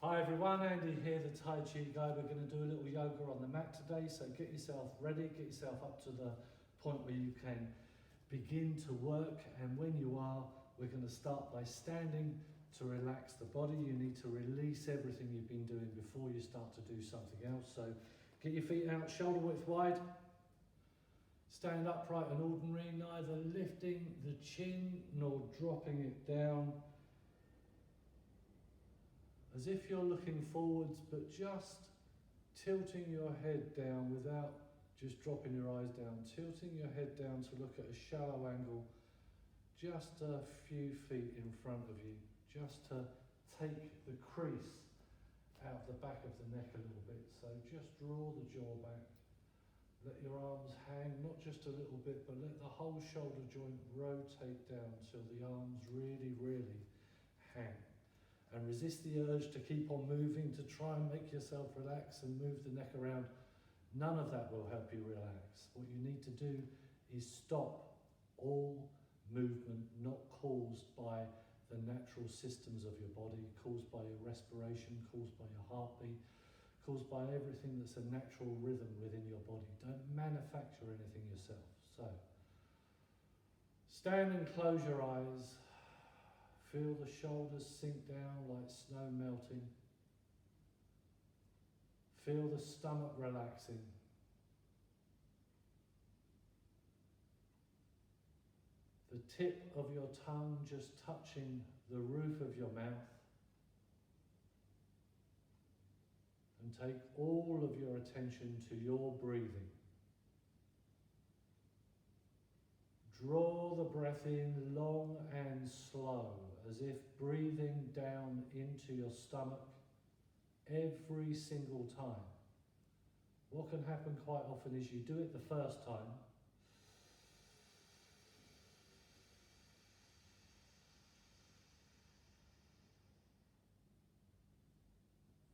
Hi everyone, Andy here, the Tai Chi guy. We're going to do a little yoga on the mat today, so get yourself ready, get yourself up to the point where you can begin to work, and when you are, we're going to start by standing to relax the body. You need to release everything you've been doing before you start to do something else. So get your feet out, shoulder width wide, stand upright and ordinary, neither lifting the chin nor dropping it down, as if you're looking forwards, but just tilting your head down without just dropping your eyes down, tilting your head down to look at a shallow angle, just a few feet in front of you, just to take the crease out of the back of the neck a little bit. So just draw the jaw back, let your arms hang, not just a little bit, but let the whole shoulder joint rotate down till the arms really hang. And resist the urge to keep on moving, to try and make yourself relax and move the neck around. None of that will help you relax. What you need to do is stop all movement not caused by the natural systems of your body, caused by your respiration, caused by your heartbeat, caused by everything that's a natural rhythm within your body. Don't manufacture anything yourself. So, stand and close your eyes. Feel the shoulders sink down like snow melting. Feel the stomach relaxing. The tip of your tongue just touching the roof of your mouth. And take all of your attention to your breathing. Draw the breath in long and slow, as if breathing down into your stomach every single time. What can happen quite often is you do it the first time,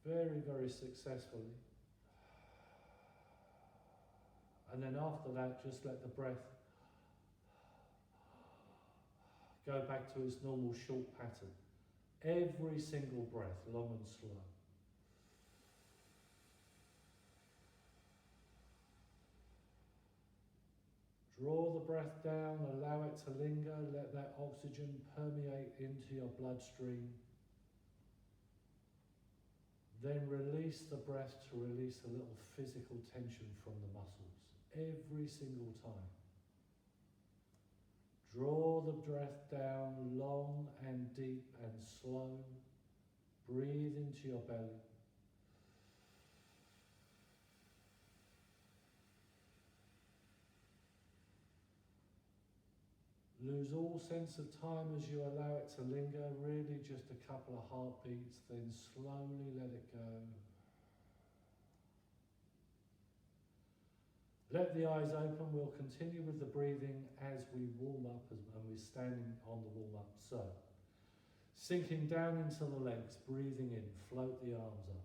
very successfully, and then after that just let the breath go back to its normal short pattern. Every single breath, long and slow. Draw the breath down, allow it to linger, let that oxygen permeate into your bloodstream. Then release the breath to release a little physical tension from the muscles. Every single time. Draw the breath down long and deep and slow. Breathe into your belly. Lose all sense of time as you allow it to linger, really just a couple of heartbeats, then slowly let it go. Let the eyes open. We'll continue with the breathing as we warm up and we're standing on the warm up. So, sinking down into the legs, breathing in, float the arms up.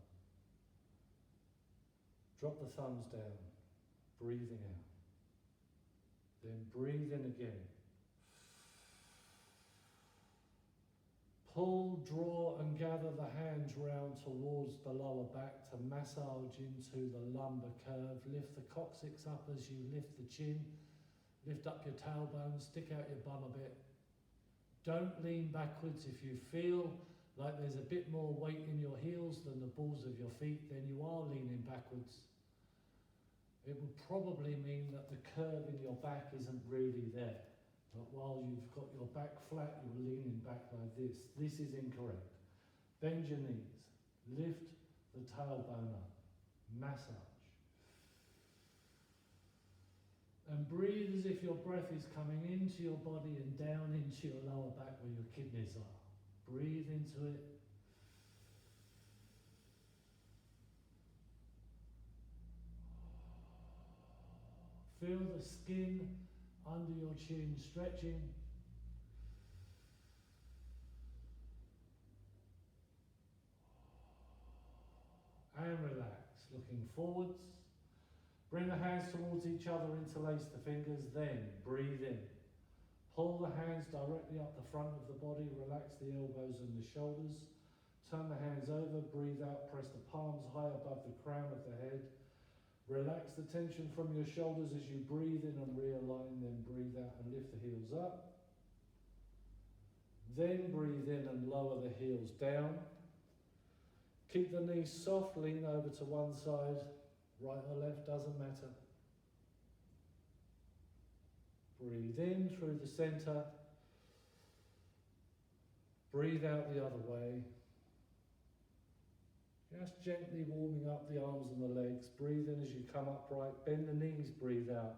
Drop the thumbs down, breathing out. Then breathe in again. Pull, draw and gather the hands round towards the lower back to massage into the lumbar curve. Lift the coccyx up as you lift the chin. Lift up your tailbone, stick out your bum a bit. Don't lean backwards. If you feel like there's a bit more weight in your heels than the balls of your feet, then you are leaning backwards. It would probably mean that the curve in your back isn't really there. But while you've got your back flat, you're leaning back like this. This is incorrect. Bend your knees. Lift the tailbone up. Massage. And breathe as if your breath is coming into your body and down into your lower back where your kidneys are. Breathe into it. Feel the skin under your chin stretching. And relax, looking forwards. Bring the hands towards each other, interlace the fingers, then breathe in. Pull the hands directly up the front of the body, relax the elbows and the shoulders. Turn the hands over, breathe out, press the palms high above the crown of the head. Relax the tension from your shoulders as you breathe in and realign, then breathe out and lift the heels up. Then breathe in and lower the heels down. Keep the knees soft, lean over to one side, right or left, doesn't matter. Breathe in through the center. Breathe out the other way. Just gently warming up the arms and the legs. Breathe in as you come upright. Bend the knees, breathe out.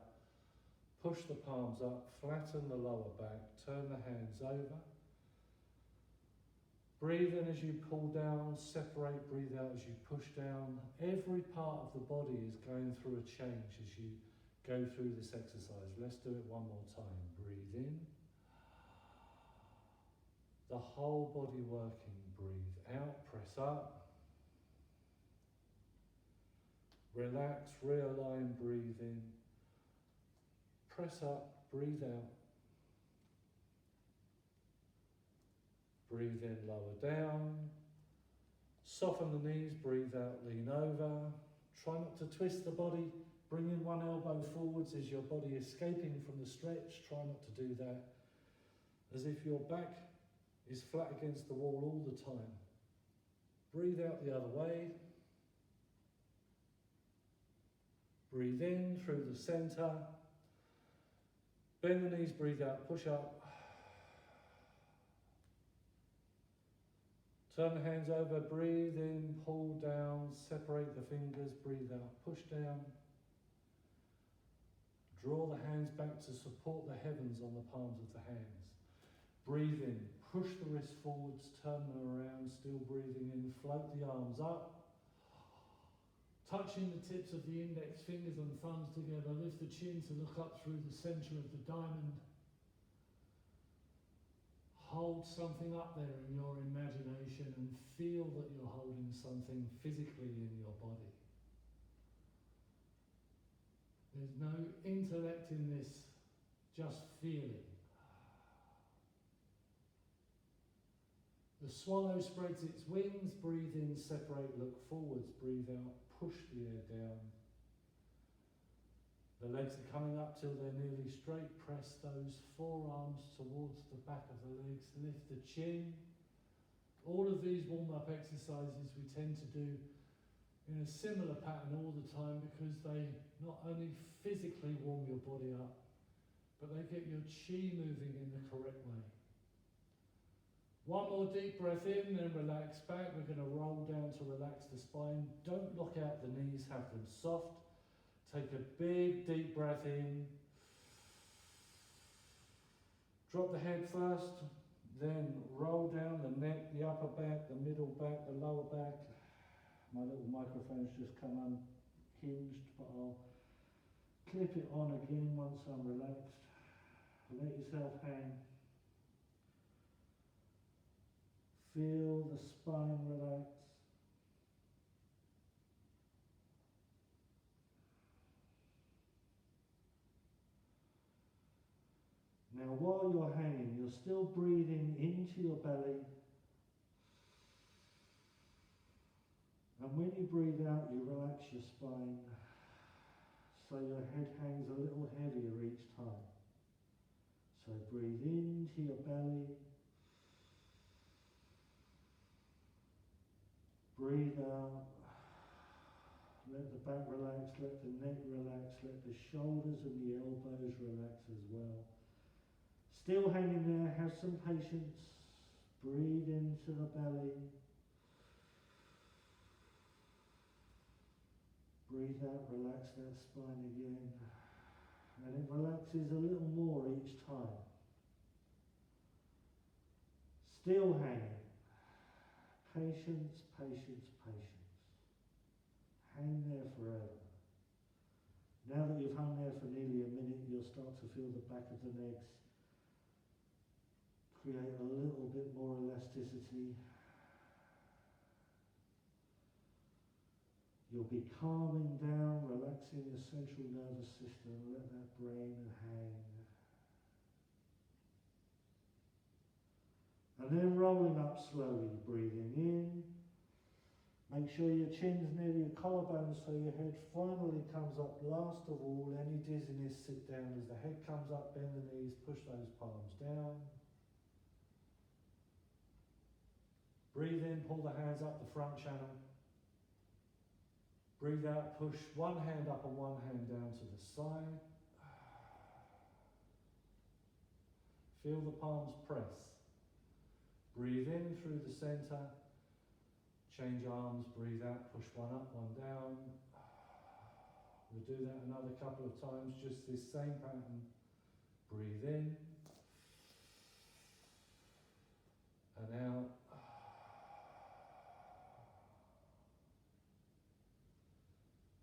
Push the palms up, flatten the lower back. Turn the hands over. Breathe in as you pull down, separate, breathe out as you push down. Every part of the body is going through a change as you go through this exercise. Let's do it one more time. Breathe in. The whole body working. Breathe out, press up. Relax, realign, breathe in. Press up, breathe out. Breathe in, lower down. Soften the knees, breathe out, lean over. Try not to twist the body. Bring in one elbow forwards as your body is escaping from the stretch. Try not to do that. As if your back is flat against the wall all the time. Breathe out the other way. Breathe in through the center. Bend the knees, breathe out, push up. Turn the hands over, breathe in, pull down, separate the fingers, breathe out, push down. Draw the hands back to support the heavens on the palms of the hands. Breathe in, push the wrists forwards, turn them around, still breathing in, float the arms up. Touching the tips of the index fingers and thumbs together, lift the chin to look up through the center of the diamond. Hold something up there in your imagination and feel that you're holding something physically in your body. There's no intellect in this, just feeling. The swallow spreads its wings, breathe in, separate, look forwards, breathe out, push the air down. The legs are coming up till they're nearly straight. Press those forearms towards the back of the legs. Lift the chin. All of these warm-up exercises we tend to do in a similar pattern all the time because they not only physically warm your body up, but they get your chi moving in the correct way. One more deep breath in, then relax back. We're going to roll down to relax the spine. Don't lock out the knees, have them soft. Take a big deep breath in. Drop the head first, then roll down the neck, the upper back, the middle back, the lower back. My little microphone's just come unhinged, but I'll clip it on again once I'm relaxed. Let yourself hang. Feel the spine relax. Now while you're hanging, you're still breathing into your belly. And when you breathe out, you relax your spine. So your head hangs a little heavier each time. So breathe into your belly. Breathe out. Let the back relax, let the neck relax, let the shoulders and the elbows relax as well. Still hanging there, have some patience. Breathe into the belly. Breathe out, relax that spine again. And it relaxes a little more each time. Still hanging. Patience, patience, patience. Hang there forever. Now that you've hung there for nearly a minute, you'll start to feel the back of the legs create a little bit more elasticity. You'll be calming down, relaxing your central nervous system, let that brain hang. And And then rolling up slowly, breathing in. Make sure your chin's near your collarbone so your head finally comes up. Last of all, any dizziness, sit down. As the head comes up, bend the knees, push those palms down. Breathe in, pull the hands up the front channel. Breathe out, push one hand up and one hand down to the side. Feel the palms press. Breathe in through the center. Change arms, breathe out, push one up, one down. We'll do that another couple of times, just this same pattern. Breathe in. And out.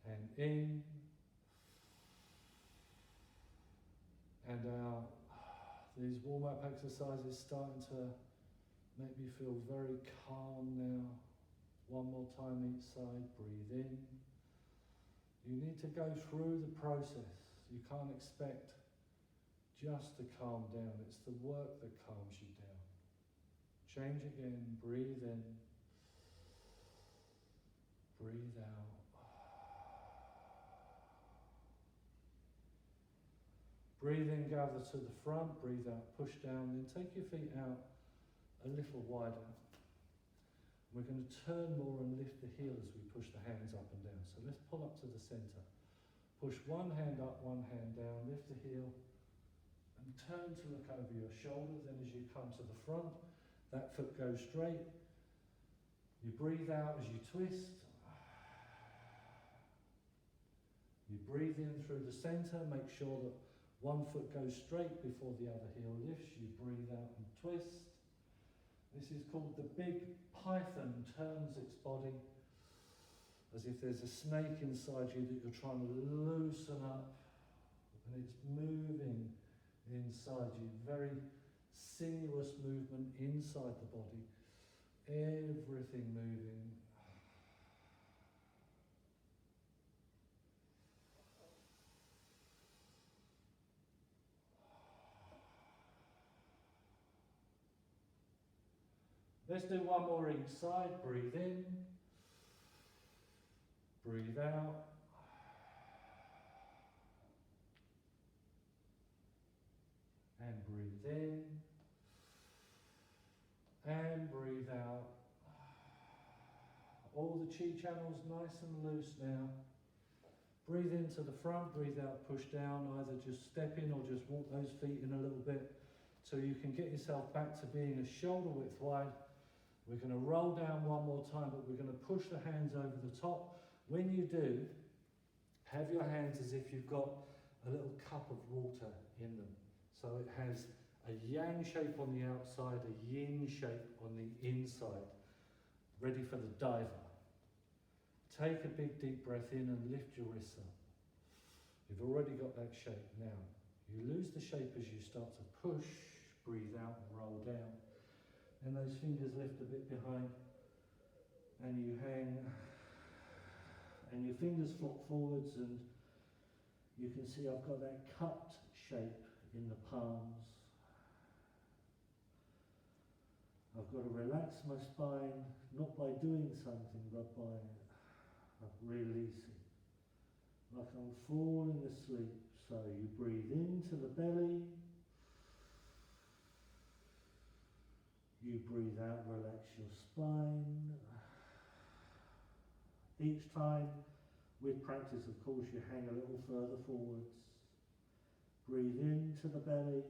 And in. And out. These warm-up exercises starting to make me feel very calm now. One more time each side, breathe in. You need to go through the process. You can't expect just to calm down. It's the work that calms you down. Change again, breathe in. Breathe out. Breathe in, gather to the front, breathe out, push down, then take your feet out a little wider. We're going to turn more and lift the heel as we push the hands up and down. So let's pull up to the center. Push one hand up, one hand down, lift the heel, and turn to look over your shoulder. Then as you come to the front, that foot goes straight. You breathe out as you twist. You breathe in through the center, make sure that one foot goes straight before the other heel lifts. You breathe out and twist. This is called the big python, turns its body as if there's a snake inside you that you're trying to loosen up, and it's moving inside you. Very sinuous movement inside the body. Everything moving. Let's do one more each side. Breathe in. Breathe out. And breathe in. And breathe out. All the chi channels nice and loose now. Breathe into the front, breathe out, push down. Either just step in or just walk those feet in a little bit so you can get yourself back to being a shoulder width wide. We're going to roll down one more time, but we're going to push the hands over the top. When you do, have your hands as if you've got a little cup of water in them. So it has a yang shape on the outside, a yin shape on the inside, ready for the diver. Take a big deep breath in and lift your wrists up. You've already got that shape. Now, you lose the shape as you start to push, breathe out and roll down. And those fingers lift a bit behind, and you hang, and your fingers flop forwards, and you can see I've got that cupped shape in the palms. I've got to relax my spine, not by doing something, but by releasing. Like I'm falling asleep. So you breathe into the belly. You breathe out, relax your spine. Each time, with practice of course, you hang a little further forwards. Breathe into the belly.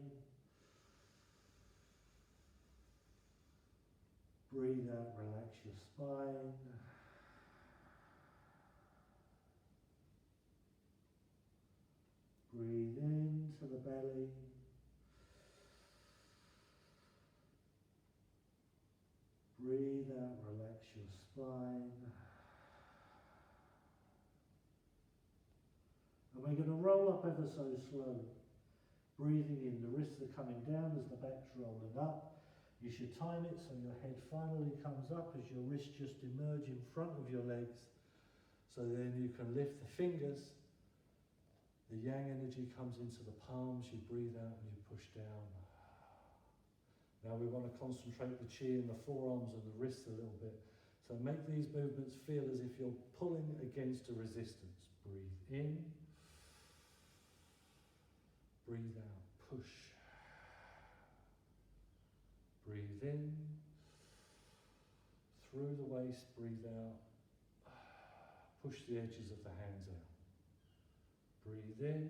Breathe out, relax your spine. Breathe into the belly. Breathe out, relax your spine. And we're going to roll up ever so slowly. Breathing in, the wrists are coming down as the back's rolling up. You should time it so your head finally comes up as your wrists just emerge in front of your legs. So then you can lift the fingers. The yang energy comes into the palms, you breathe out and you push down. Now we want to concentrate the chi in the forearms and the wrists a little bit. So make these movements feel as if you're pulling against a resistance. Breathe in, breathe out, push. Breathe in, through the waist, breathe out, push the edges of the hands out. Breathe in,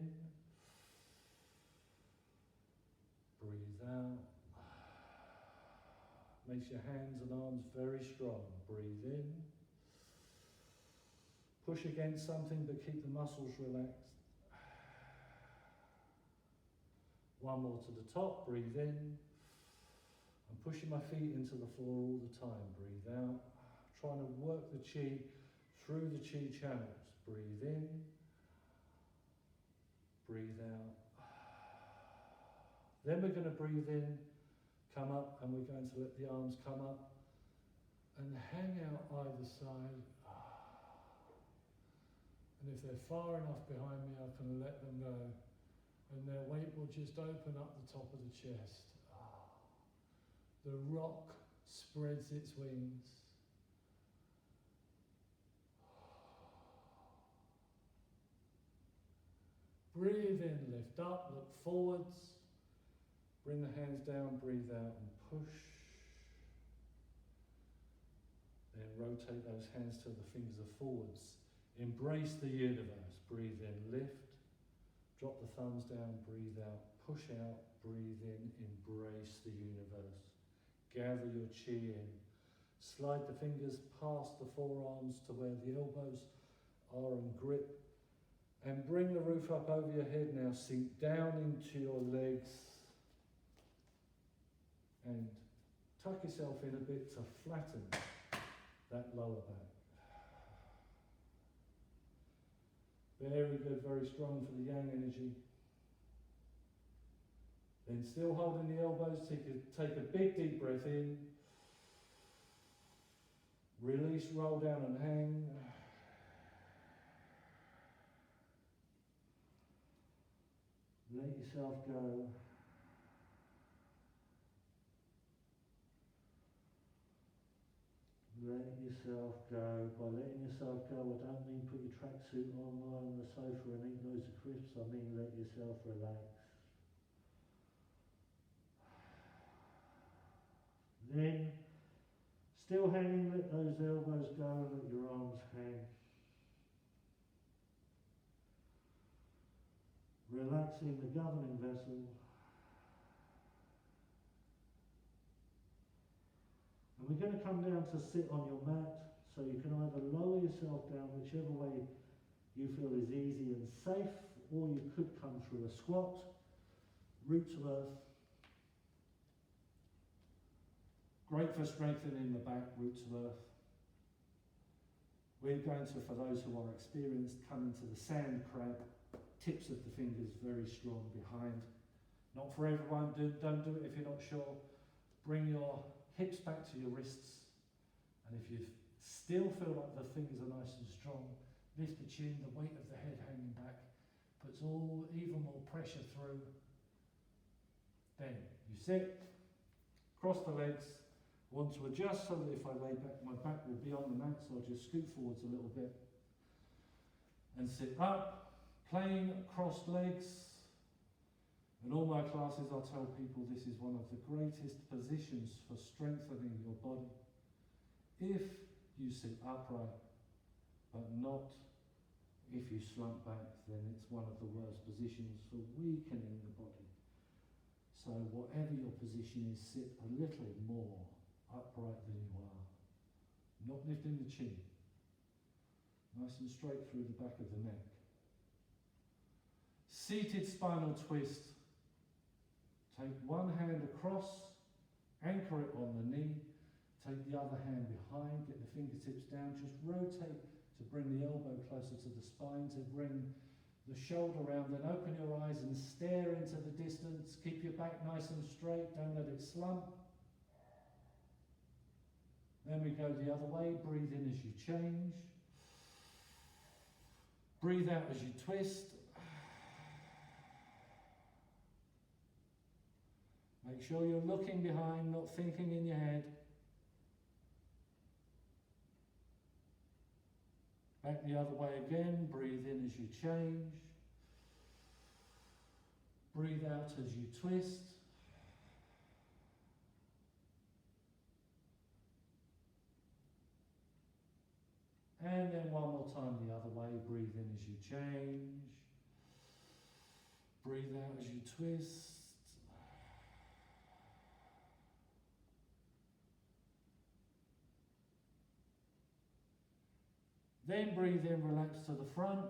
breathe out. Makes your hands and arms very strong. Breathe in. Push against something but keep the muscles relaxed. One more to the top. Breathe in. I'm pushing my feet into the floor all the time. Breathe out. Trying to work the chi through the chi channels. Breathe in. Breathe out. Then we're going to breathe in, come up, and we're going to let the arms come up and hang out either side. And if they're far enough behind me, I can let them go. And their weight will just open up the top of the chest. The rock spreads its wings. Breathe in, lift up, look forwards. Bring the hands down, breathe out and push. Then rotate those hands till the fingers are forwards. Embrace the universe. Breathe in, lift. Drop the thumbs down, breathe out. Push out, breathe in, embrace the universe. Gather your chi in. Slide the fingers past the forearms to where the elbows are and grip. And bring the roof up over your head now. Sink down into your legs. And tuck yourself in a bit to flatten that lower back. Very good, very strong for the yang energy. Then still holding the elbows, take a big deep breath in. Release, roll down and hang. Let yourself go. Let yourself go. By letting yourself go, I don't mean put your tracksuit on, lie on the sofa and eat loads of crisps. I mean let yourself relax. Then, still hanging, let those elbows go, let your arms hang. Relaxing the governing vessel. And we're going to come down to sit on your mat, so you can either lower yourself down, whichever way you feel is easy and safe, or you could come through a squat, root to earth. Great for strengthening the back, root to earth. We're going to, for those who are experienced, come into the sand crab, tips of the fingers very strong behind. Not for everyone, don't do it if you're not sure. Bring your hips back to your wrists, and if you still feel like the fingers are nice and strong, lift the chin, the weight of the head hanging back, puts even more pressure through. Then you sit, cross the legs, want to adjust so that if I lay back, my back will be on the mat, so I'll just scoot forwards a little bit and sit up, plain crossed legs. In all my classes I tell people this is one of the greatest positions for strengthening your body. If you sit upright, but not if you slump back, then it's one of the worst positions for weakening the body. So whatever your position is, sit a little more upright than you are. Not lifting the chin. Nice and straight through the back of the neck. Seated spinal twist. Take one hand across, anchor it on the knee, take the other hand behind, get the fingertips down, just rotate to bring the elbow closer to the spine, to bring the shoulder round, then open your eyes and stare into the distance, keep your back nice and straight, don't let it slump. Then we go the other way, breathe in as you change, breathe out as you twist. Make sure you're looking behind, not thinking in your head. Back the other way again, breathe in as you change. Breathe out as you twist. And then one more time the other way, breathe in as you change. Breathe out as you twist. Then breathe in, relax to the front.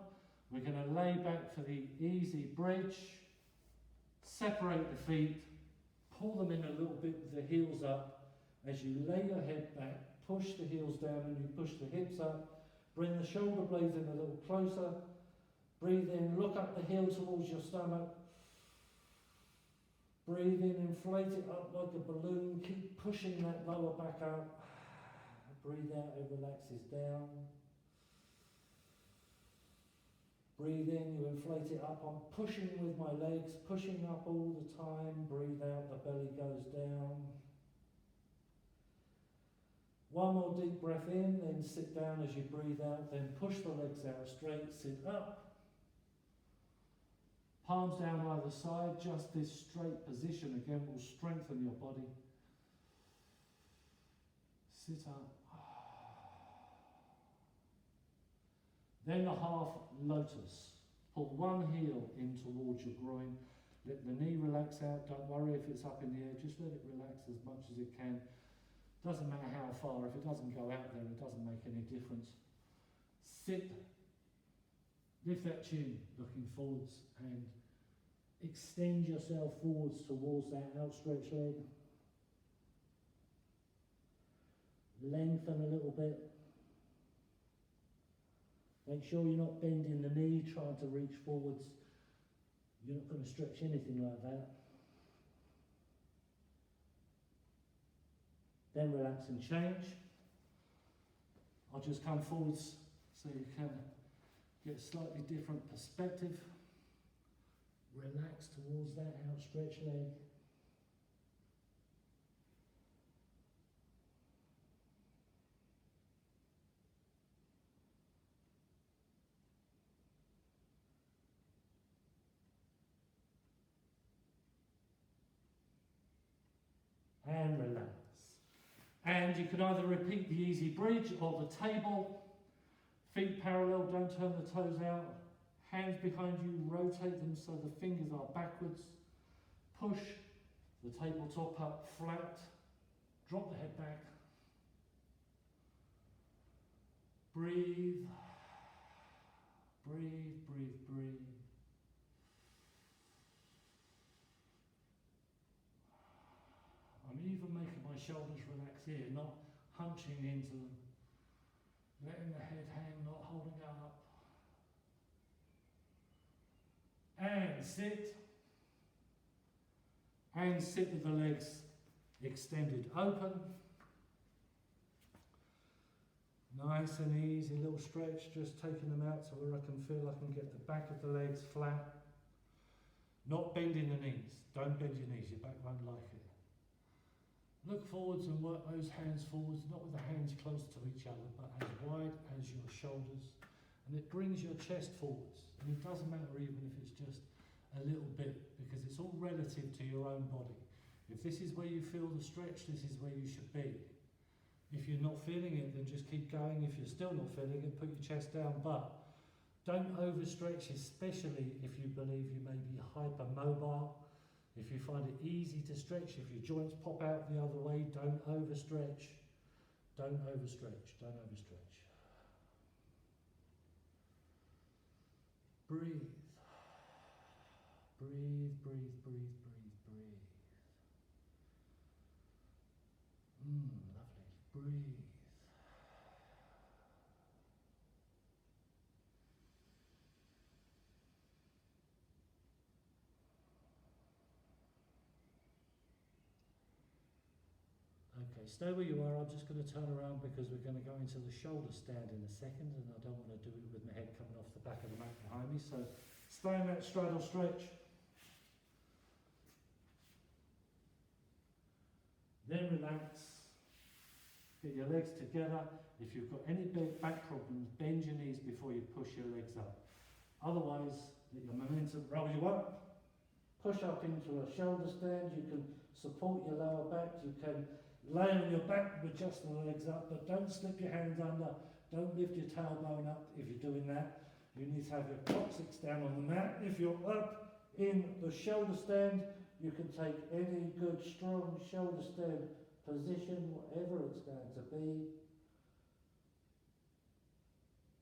We're going to lay back for the easy bridge. Separate the feet. Pull them in a little bit with the heels up. As you lay your head back, push the heels down and you push the hips up. Bring the shoulder blades in a little closer. Breathe in, look up the heel towards your stomach. Breathe in, inflate it up like a balloon. Keep pushing that lower back up. Breathe out, it relaxes down. Breathe in, you inflate it up. I'm pushing with my legs, pushing up all the time. Breathe out, the belly goes down. One more deep breath in, then sit down as you breathe out, then push the legs out straight, sit up. Palms down either side, just this straight position again will strengthen your body. Sit up. Then the half lotus. Pull one heel in towards your groin. Let the knee relax out. Don't worry if it's up in the air. Just let it relax as much as it can. Doesn't matter how far. If it doesn't go out there, it doesn't make any difference. Sit. Lift that chin, looking forwards, and extend yourself forwards towards that outstretched leg. Lengthen a little bit. Make sure you're not bending the knee, trying to reach forwards. You're not going to stretch anything like that. Then relax and change. I'll just come forwards so you can get a slightly different perspective. Relax towards that outstretched leg. And relax. And you can either repeat the easy bridge or the table. Feet parallel, don't turn the toes out. Hands behind you, rotate them so the fingers are backwards. Push the tabletop up flat. Drop the head back. Breathe. Breathe, breathe, breathe. I'm even making my shoulders relax here, not hunching into them. Letting the head hang, not holding up. And sit. And sit with the legs extended open. Nice and easy, little stretch, just taking them out to where I can feel I can get the back of the legs flat. Not bending the knees. Don't bend your knees, your back won't like it. Look forwards and work those hands forwards, not with the hands close to each other, but as wide as your shoulders. And it brings your chest forwards. And it doesn't matter even if it's just a little bit, because it's all relative to your own body. If this is where you feel the stretch, this is where you should be. If you're not feeling it, then just keep going. If you're still not feeling it, put your chest down, but don't overstretch, especially if you believe you may be hypermobile. If you find it easy to stretch, if your joints pop out the other way, don't overstretch. Don't overstretch, don't overstretch. Breathe. Breathe, breathe, breathe, breathe, breathe. Lovely. Breathe. Okay, stay where you are. I'm just going to turn around because we're going to go into the shoulder stand in a second, and I don't want to do it with my head coming off the back of the mat behind me. So stay in that straddle stretch. Then relax. Get your legs together. If you've got any back problems, bend your knees before you push your legs up. Otherwise, let your momentum roll you up. Push up into a shoulder stand. You can support your lower back. You can lay on your back with just the legs up, but don't slip your hands under. Don't lift your tailbone up if you're doing that. You need to have your coccyx down on the mat. If you're up in the shoulder stand, you can take any good strong shoulder stand position, whatever it's going to be.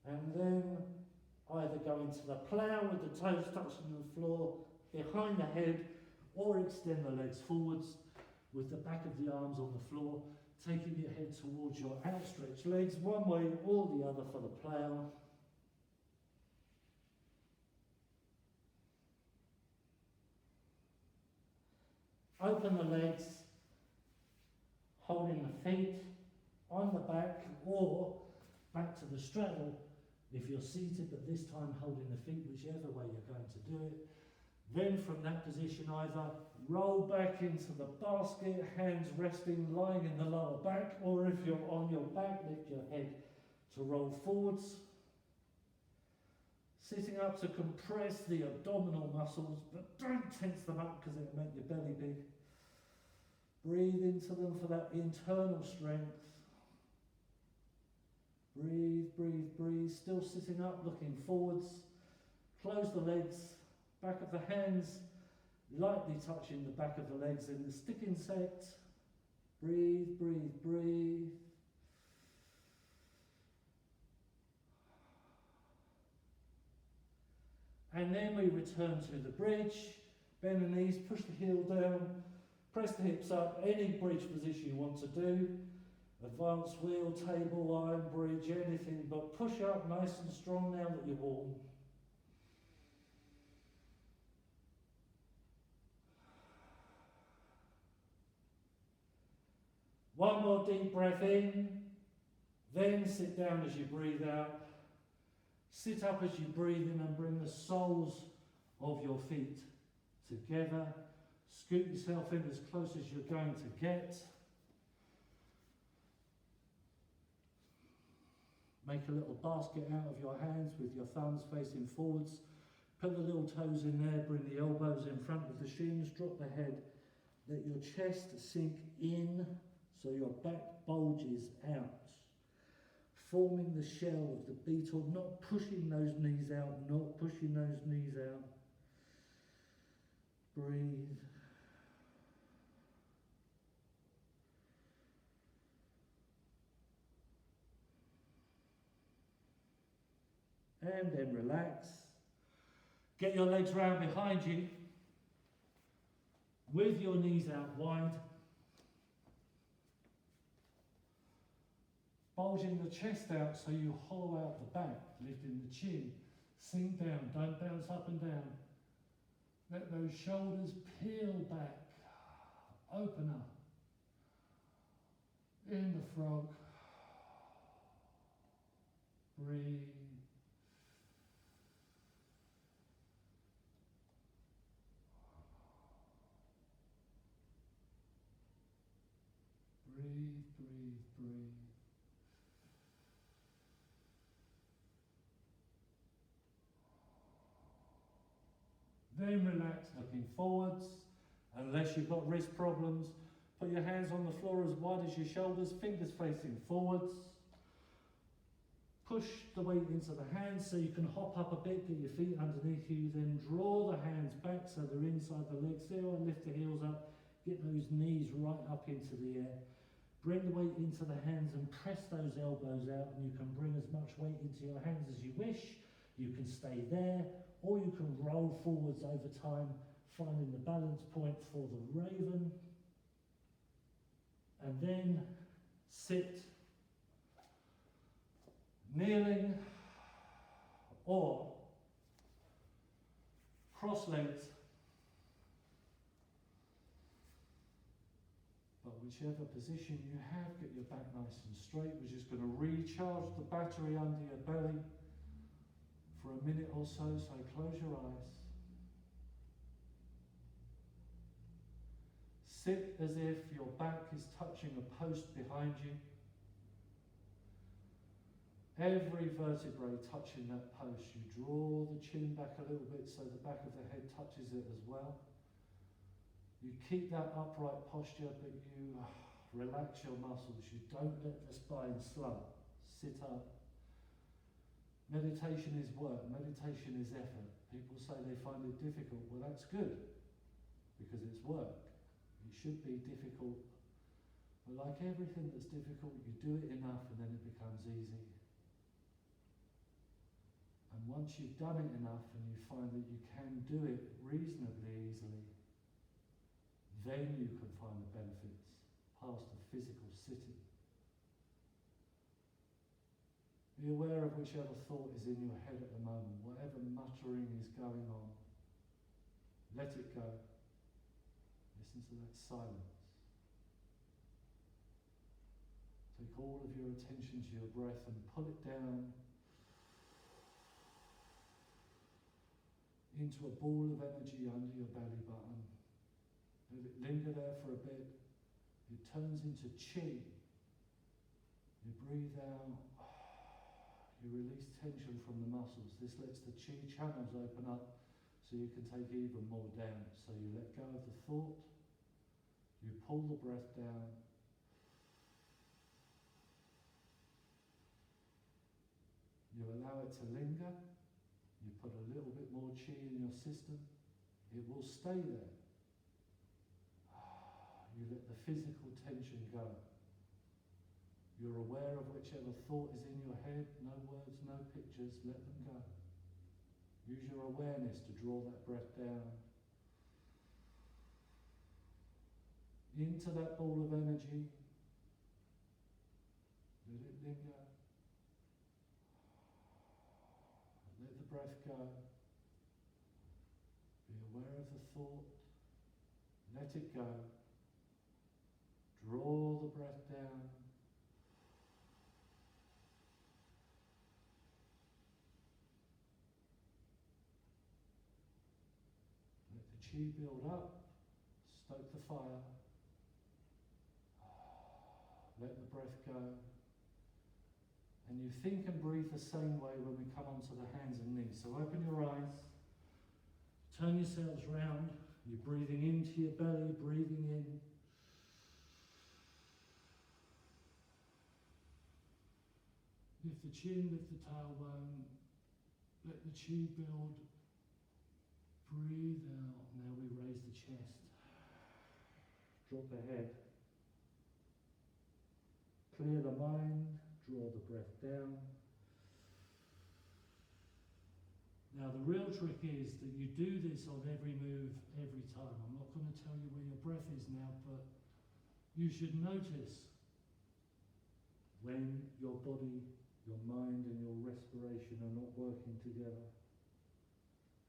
And then either go into the plough with the toes touching the floor, behind the head, or extend the legs forwards with the back of the arms on the floor, taking your head towards your outstretched legs, one way or the other for the plough. Open the legs, holding the feet on the back or back to the straddle if you're seated, but this time holding the feet, whichever way you're going to do it. Then from that position either roll back into the basket, hands resting, lying in the lower back, or if you're on your back, lift your head to roll forwards. Sitting up to compress the abdominal muscles, but don't tense them up because it'll make your belly big. Breathe into them for that internal strength. Breathe, breathe, breathe. Still sitting up, looking forwards. Close the legs, back of the hands, lightly touching the back of the legs in the stick insect. Breathe, breathe, breathe. And then we return to the bridge. Bend the knees, push the heel down, press the hips up, any bridge position you want to do. Advanced wheel, table, iron bridge, anything, but push up nice and strong now that you're warm. One more deep breath in, then sit down as you breathe out. Sit up as you breathe in and bring the soles of your feet together. Scoot yourself in as close as you're going to get. Make a little basket out of your hands with your thumbs facing forwards. Put the little toes in there, bring the elbows in front of the shins, drop the head. Let your chest sink in so your back bulges out. Forming the shell of the beetle, not pushing those knees out, not pushing those knees out. Breathe. And then relax. Get your legs round behind you with your knees out wide. Bulging the chest out so you hollow out the back, lifting the chin. Sink down, don't bounce up and down. Let those shoulders peel back. Open up. In the frog. Breathe. Breathe, breathe, breathe. Then relax, looking forwards. Unless you've got wrist problems, put your hands on the floor as wide as your shoulders, fingers facing forwards. Push the weight into the hands so you can hop up a bit, get your feet underneath you, then draw the hands back so they're inside the legs. There, lift the heels up, get those knees right up into the air. Bring the weight into the hands and press those elbows out, and you can bring as much weight into your hands as you wish. You can stay there, or you can roll forwards over time, finding the balance point for the raven. And then sit, kneeling, or cross-legged. But whichever position you have, get your back nice and straight. We're just going to recharge the battery under your belly for a minute or so close your eyes. Sit as if your back is touching a post behind you. Every vertebrae touching that post. You draw the chin back a little bit so the back of the head touches it as well. You keep that upright posture, but you relax your muscles. You don't let the spine slump. Sit up. Meditation is work. Meditation is effort. People say they find it difficult. Well, that's good, because it's work. It should be difficult. But like everything that's difficult, you do it enough and then it becomes easy. And once you've done it enough and you find that you can do it reasonably easily, then you can find the benefits past the physical sitting. Be aware of whichever thought is in your head at the moment, whatever muttering is going on. Let it go. Listen to that silence. Take all of your attention to your breath and pull it down into a ball of energy under your belly button. Let it linger there for a bit. It turns into chi. You breathe out. You release tension from the muscles. This lets the chi channels open up so you can take even more down. So you let go of the thought. You pull the breath down. You allow it to linger. You put a little bit more chi in your system. It will stay there. You let the physical tension go. You're aware of whichever thought is in your head. No words, no pictures. Let them go. Use your awareness to draw that breath down into that ball of energy. Let it linger. Let the breath go. Be aware of the thought. Let it go. Draw the breath down. Let the chi build up. Stoke the fire. Let the breath go. And you think and breathe the same way when we come onto the hands and knees. So open your eyes. Turn yourselves round. You're breathing into your belly, breathing in. Lift the chin, lift the tailbone. Let the chi build. Breathe out. Now we raise the chest. Drop the head. Clear the mind. Draw the breath down. Now the real trick is that you do this on every move, every time. I'm not going to tell you where your breath is now, but you should notice when your body, your mind and your respiration are not working together.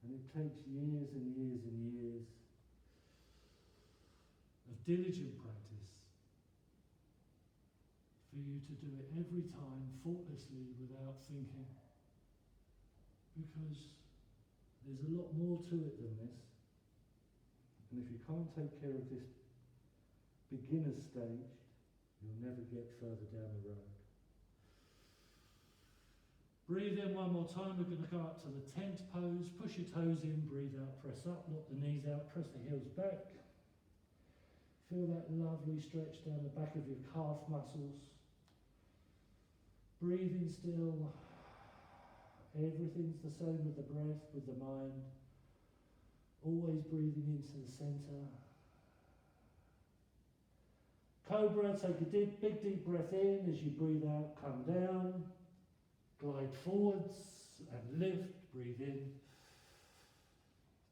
And it takes years and years and years of diligent practice for you to do it every time, faultlessly, without thinking. Because there's a lot more to it than this. And if you can't take care of this beginner stage, you'll never get further down the road. Breathe in one more time. We're going to go up to the tent pose. Push your toes in, breathe out, press up, lock the knees out, press the heels back. Feel that lovely stretch down the back of your calf muscles. Breathing still. Everything's the same with the breath, with the mind. Always breathing into the center. Cobra, take a big deep breath in. As you breathe out, come down. Glide forwards and lift. Breathe in.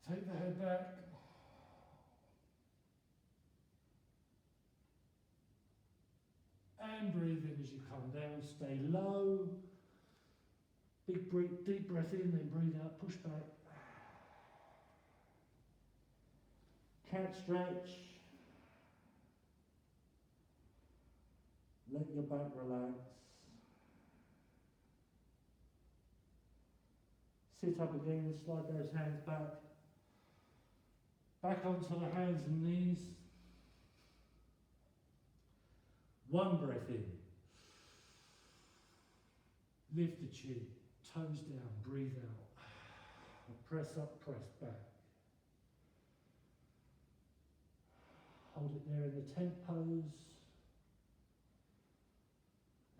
Take the head back. And breathe in as you come down. Stay low. Deep breath in, then breathe out. Push back. Cat stretch. Let your back relax. Sit up again, slide those hands back. Back onto the hands and knees. One breath in. Lift the chin, toes down, breathe out. Press up, press back. Hold it there in the tent pose.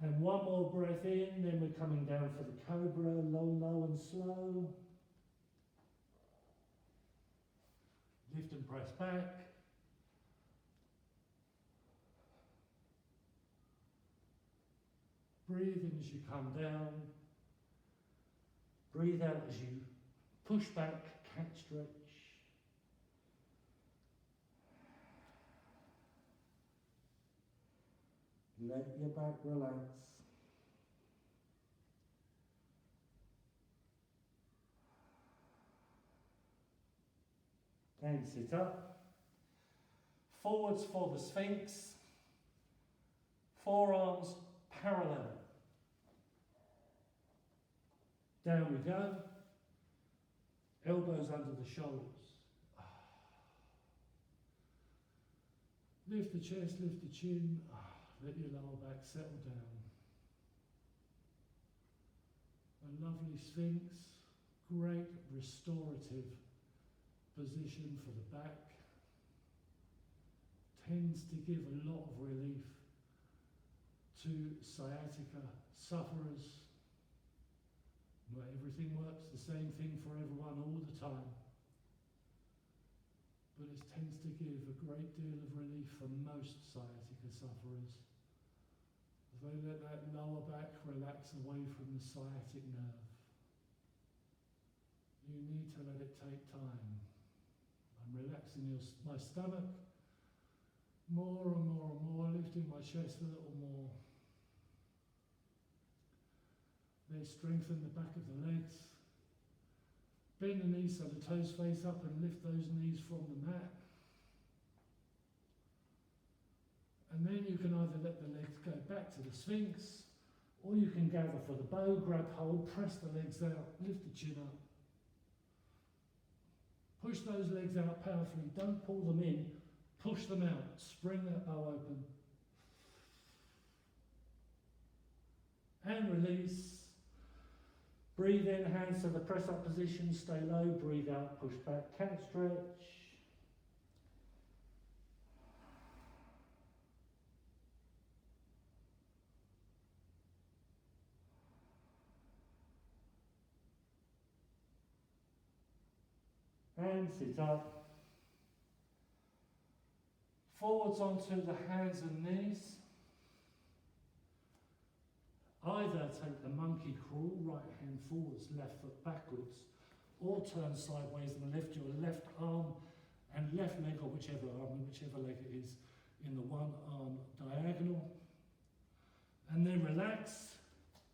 And one more breath in, then we're coming down for the cobra, low, low and slow. Lift and press back. Breathe in as you come down. Breathe out as you push back, cat stretch. Let your back relax. And sit up. Forwards for the Sphinx. Forearms parallel. Down we go. Elbows under the shoulders. Lift the chest, lift the chin. Let your lower back settle down. A lovely Sphinx. Great restorative position for the back. Tends to give a lot of relief to sciatica sufferers. Not everything works the same thing for everyone all the time, but it tends to give a great deal of relief for most sciatica sufferers. As they let that lower back relax away from the sciatic nerve. You need to let it take time. I'm relaxing my stomach more and more and more, lifting my chest a little more. They strengthen the back of the legs. Bend the knees so the toes face up and lift those knees from the mat. And then you can either let the legs go back to the Sphinx, or you can gather for the bow, grab hold, press the legs out, lift the chin up. Push those legs out powerfully, don't pull them in, push them out, spring that bow open. And release. Breathe in, hands to the press up position, stay low, breathe out, push back, cat stretch. And sit up. Forwards onto the hands and knees. Either take the monkey crawl, right hand forwards, left foot backwards, or turn sideways and lift your left arm and left leg, or whichever arm, whichever leg it is, in the one arm diagonal. And then relax.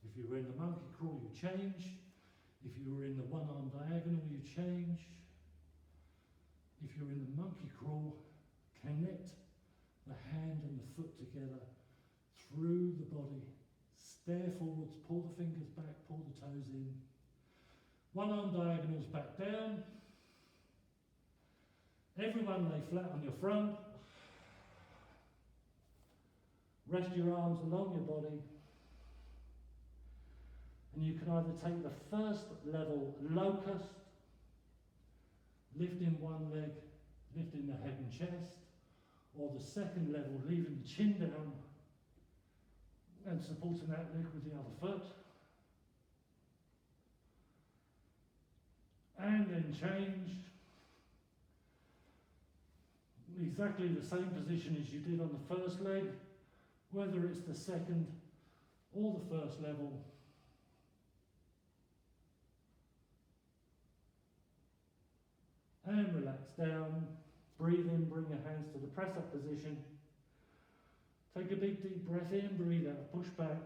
If you were in the monkey crawl, you change. If you were in the one arm diagonal, you change. If you're in the monkey crawl, connect the hand and the foot together through the body. Stare forwards, pull the fingers back, pull the toes in. One arm diagonals back down. Everyone lay flat on your front. Rest your arms along your body. And you can either take the first level locust, lifting one leg, lifting the head and chest, or the second level, leaving the chin down and supporting that leg with the other foot. And then change. Exactly the same position as you did on the first leg, whether it's the second or the first level. And relax down. Breathe in, bring your hands to the press up position. Take a big deep breath in, breathe out, push back.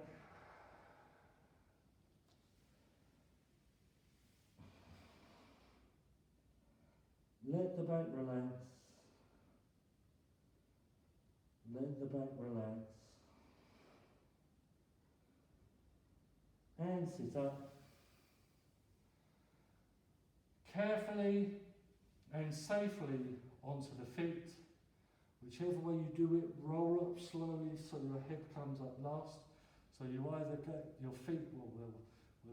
Let the back relax. Let the back relax. And sit up. Carefully and safely onto the feet. Whichever way you do it, roll up slowly so your head comes up last. So you either get your feet, we'll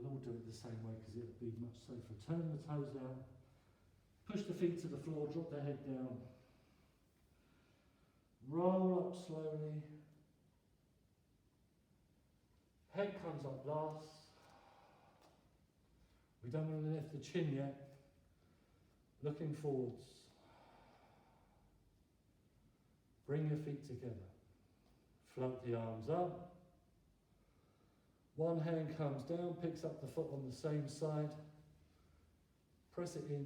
all do it the same way because it'll be much safer. Turn the toes out, push the feet to the floor, drop the head down. Roll up slowly. Head comes up last. We don't want to lift the chin yet. Looking forwards. Bring your feet together. Float the arms up. One hand comes down, picks up the foot on the same side. Press it in.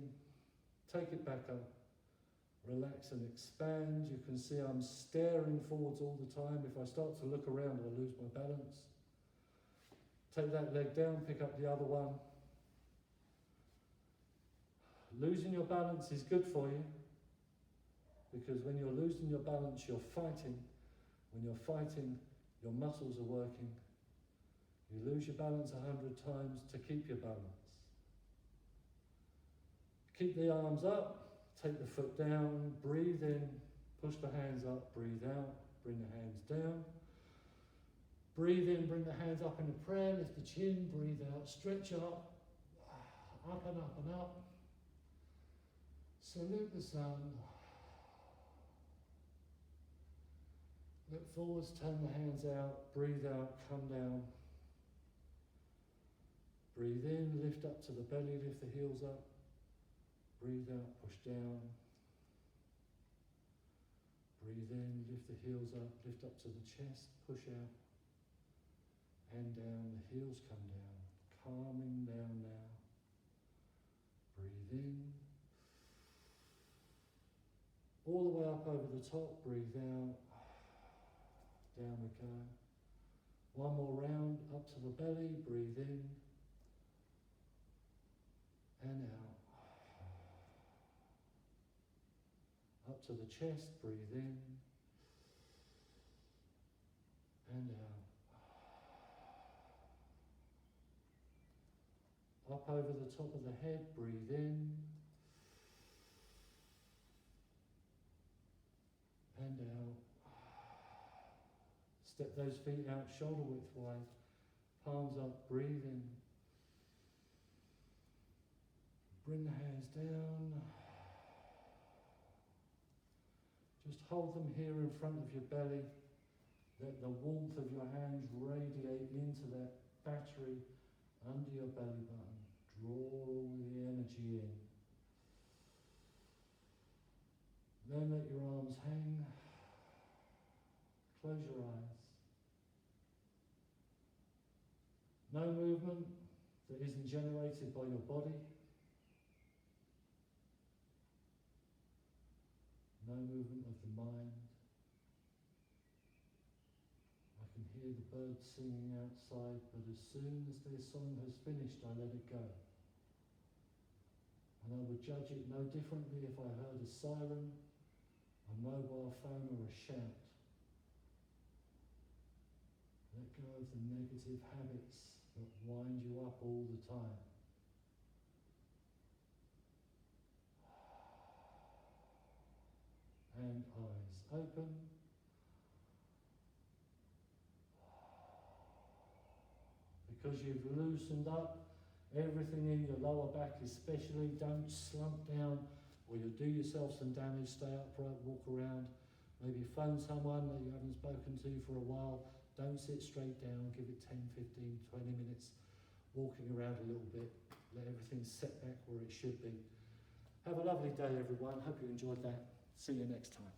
Take it back up. Relax and expand. You can see I'm staring forwards all the time. If I start to look around, I'll lose my balance. Take that leg down, pick up the other one. Losing your balance is good for you, because when you're losing your balance, you're fighting. When you're fighting, your muscles are working. You lose your balance 100 times to keep your balance. Keep the arms up, take the foot down, breathe in, push the hands up, breathe out, bring the hands down. Breathe in, bring the hands up in a prayer, lift the chin, breathe out, stretch up and up and up. Salute the sun. Look forwards, turn the hands out, breathe out, come down. Breathe in, lift up to the belly, lift the heels up. Breathe out, push down. Breathe in, lift the heels up, lift up to the chest, push out. And down, the heels come down, calming down now. Breathe in. All the way up over the top, breathe out. Down we go. One more round, up to the belly, breathe in. And out. Up to the chest, breathe in. And out. Up over the top of the head, breathe in. And out. Step those feet out, shoulder width wide. Palms up, breathe in. Bring the hands down. Just hold them here in front of your belly. Let the warmth of your hands radiate into that battery under your belly button. Draw all the energy in. Then let your arms hang. Close your eyes. No movement that isn't generated by your body. No movement of the mind. I can hear the birds singing outside, but as soon as their song has finished, I let it go. And I would judge it no differently if I heard a siren, a mobile phone, or a shout. Let go of the negative habits that wind you up all the time. And eyes open. Because you've loosened up everything in your lower back especially, don't slump down or you'll do yourself some damage. Stay upright, walk around, maybe phone someone that you haven't spoken to for a while. Don't sit straight down, give it 10, 15, 20 minutes, walking around a little bit, let everything set back where it should be. Have a lovely day everyone, hope you enjoyed that. See you next time.